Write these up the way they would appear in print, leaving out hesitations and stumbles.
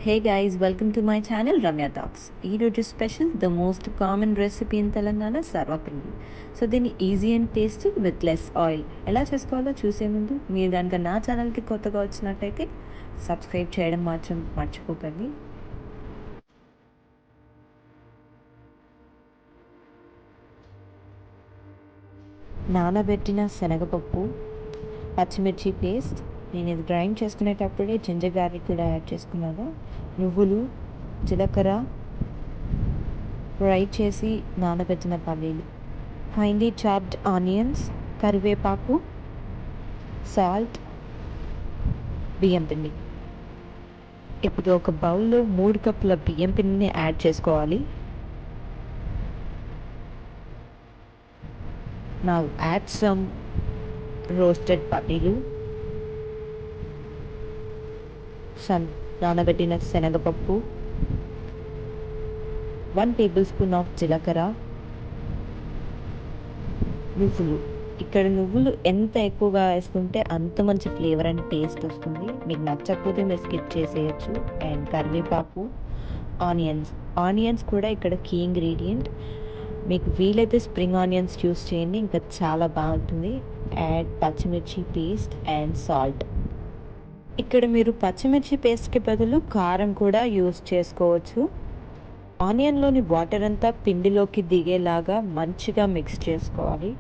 Hey guys, welcome to my channel Ramya Talks. ఈరోజు special the most common recipe in Telangana sarvapindi. So దీన్ని easy and tasty with less oil ఎలా చేసుకోవాలో చూసే ముందు మీరు కనుక నా ఛానల్కి కొత్తగా వచ్చినట్టయితే సబ్స్క్రైబ్ చేయడం మాత్రం మర్చిపోకండి. నానబెట్టిన శనగపప్పు, పచ్చిమిర్చి పేస్ట్, నేను ఇది గ్రైండ్ చేసుకునేటప్పుడే జింజర్ గార్లిక్ కూడా యాడ్ చేసుకున్నాను. నువ్వులు, జీలకర్ర, ఫ్రై చేసి నానబెట్టిన పల్లీలు, ఫైన్లీ చాప్డ్ ఆనియన్స్, కరివేపాకు, సాల్ట్, బియ్యం పిండి. ఇప్పుడు ఒక బౌల్లో 3 కప్పుల బియ్యం పిండిని యాడ్ చేసుకోవాలి. Now add some roasted పల్లీలు, నానబెట్టిన శనగపప్పు, 1 టేబుల్ స్పూన్ ఆఫ్ జీలకర్ర, నువ్వులు. ఇక్కడ నువ్వులు ఎంత ఎక్కువగా వేసుకుంటే అంత మంచి ఫ్లేవర్ అండ్ టేస్ట్ వస్తుంది. మీకు నచ్చకపోతే మీరు స్కిప్ చేసేయచ్చు. అండ్ కరివేపాకు, ఆనియన్స్ కూడా ఇక్కడ కీ ఇంగ్రీడియంట్. మీకు వీలైతే స్ప్రింగ్ ఆనియన్స్ యూస్ చేయండి, ఇంకా చాలా బాగుంటుంది. యాడ్ పచ్చిమిర్చి పేస్ట్ అండ్ సాల్ట్. ఇక్కడ మీరు పచ్చిమిర్చి పేస్ట్కి బదులు కారం కూడా యూస్ చేసుకోవచ్చు. ఆనియన్లోని వాటర్ అంతా పిండిలోకి దిగేలాగా మంచిగా మిక్స్ చేసుకోవాలి.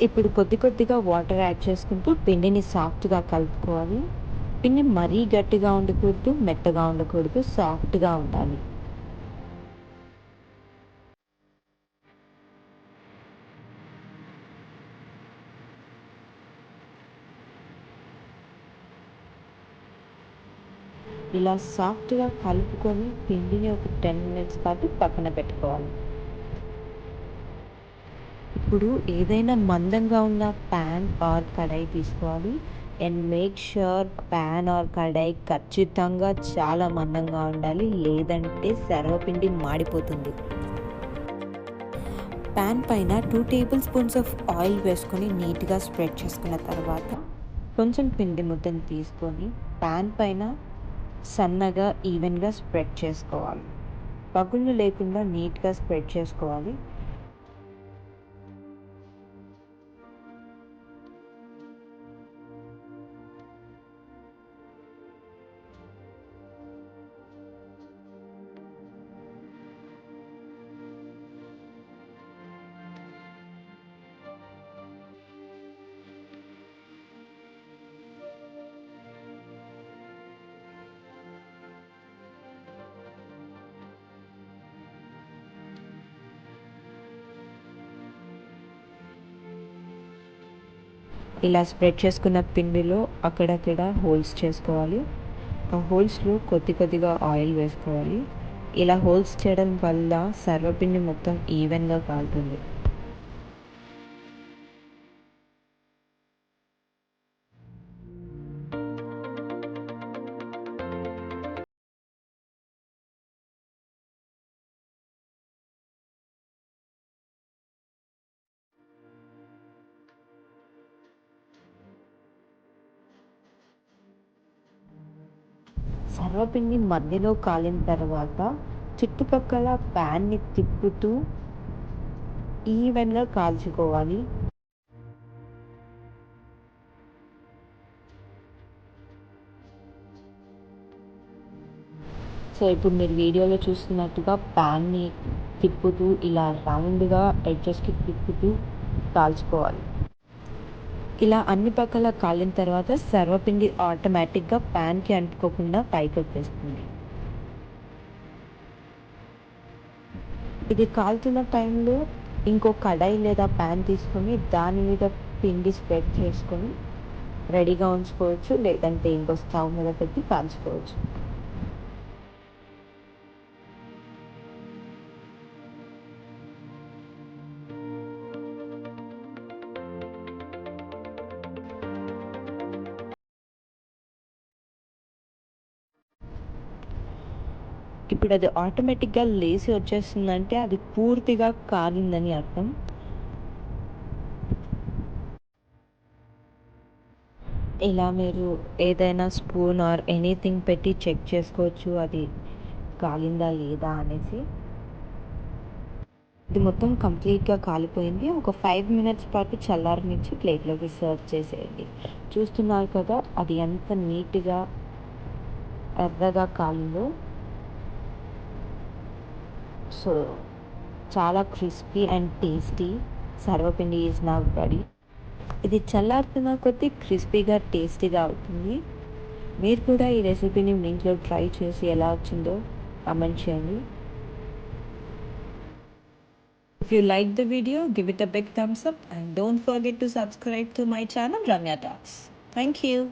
ఇప్పుడు కొద్ది కొద్దిగా వాటర్ యాడ్ చేసుకుంటూ పిండిని సాఫ్ట్గా కలుపుకోవాలి. పిండి మరీ గట్టిగా ఉండకూడదు, మెత్తగా ఉండకూడదు, సాఫ్ట్గా ఉండాలి. ఇలా సాఫ్ట్గా కలుపుకొని పిండిని ఒక 10 మినిట్స్ పాటు పక్కన పెట్టుకోవాలి. ఇప్పుడు ఏదైనా మందంగా ఉన్న ప్యాన్ ఆర్ కడాయి తీసుకోవాలి. And make sure pan or కడాయి ఖచ్చితంగా చాలా మందంగా ఉండాలి, లేదంటే సర్వపిండి మాడిపోతుంది. ప్యాన్ పైన 2 టేబుల్ స్పూన్స్ ఆఫ్ ఆయిల్ వేసుకొని నీట్గా స్ప్రెడ్ చేసుకున్న తర్వాత కొంచెం పిండి ముద్దను తీసుకొని ప్యాన్ పైన సన్నగా ఈవెన్గా స్ప్రెడ్ చేసుకోవాలి. పగుళ్ళు లేకుండా నీట్గా స్ప్రెడ్ చేసుకోవాలి. ఇలా స్ప్రెడ్ చేసుకున్న పిండిలో అక్కడక్కడ హోల్స్ చేసుకోవాలి. ఆ హోల్స్లో కొద్ది కొద్దిగా ఆయిల్ వేసుకోవాలి. ఇలా హోల్స్ చేయడం వల్ల సర్వపిండి మొత్తం ఈవెన్గా కాలుతుంది. సర్వపిండి మధ్యలో కాలిన తర్వాత చుట్టుపక్కల ప్యాన్ని తిప్పుతూ ఈవెన్గా కాల్చుకోవాలి. సో ఇప్పుడు మీరు వీడియోలో చూస్తున్నట్టుగా ప్యాన్ని తిప్పుతూ ఇలా రౌండ్గా ఎడ్జెస్కి తిప్పుతూ కాల్చుకోవాలి. ఇలా అన్ని పక్కల కాలిన తర్వాత సర్వపిండి ఆటోమేటిక్గా ప్యాన్కి అంటుకోకుండా పైకి వచ్చేస్తుంది. ఇది కాలుతున్న టైంలో ఇంకో కడాయి లేదా ప్యాన్ తీసుకొని దాని మీద పిండి స్ప్రెడ్ చేసుకొని రెడీగా ఉంచుకోవచ్చు, లేదంటే ఇంకో స్టవ్ మీద పెట్టి కాల్చుకోవచ్చు. ఇప్పుడు అది ఆటోమేటిక్గా లేసి వచ్చేస్తుందంటే అది పూర్తిగా కాలిందని అర్థం. ఇలా మీరు ఏదైనా స్పూన్ ఆర్ ఎనీథింగ్ పెట్టి చెక్ చేసుకోవచ్చు అది కాలిందా లేదా అనేసి. ఇది మొత్తం కంప్లీట్‌గా కాలిపోయింది. ఒక 5 మినిట్స్ పాటు చల్లారనిచ్చి ప్లేట్‌లోకి సర్వ్ చేసేయండి. చూస్తున్నారు కదా! అది ఎంత నీట్‌గా ఎర్రగా కాలిందో. సో, చాలా crispy and tasty sarvapindi is now ready. ఇది చల్లారుతున్న కొద్దీ క్రిస్పీగా, టేస్టీగా అవుతుంది. మీరు కూడా ఈ రెసిపీని మీ ఇంట్లో ట్రై చేసి ఎలా వచ్చిందో కామెంట్ చేయండి. If you liked the video, give it a big thumbs up and don't forget to subscribe to my channel Ramya Talks. Thank you.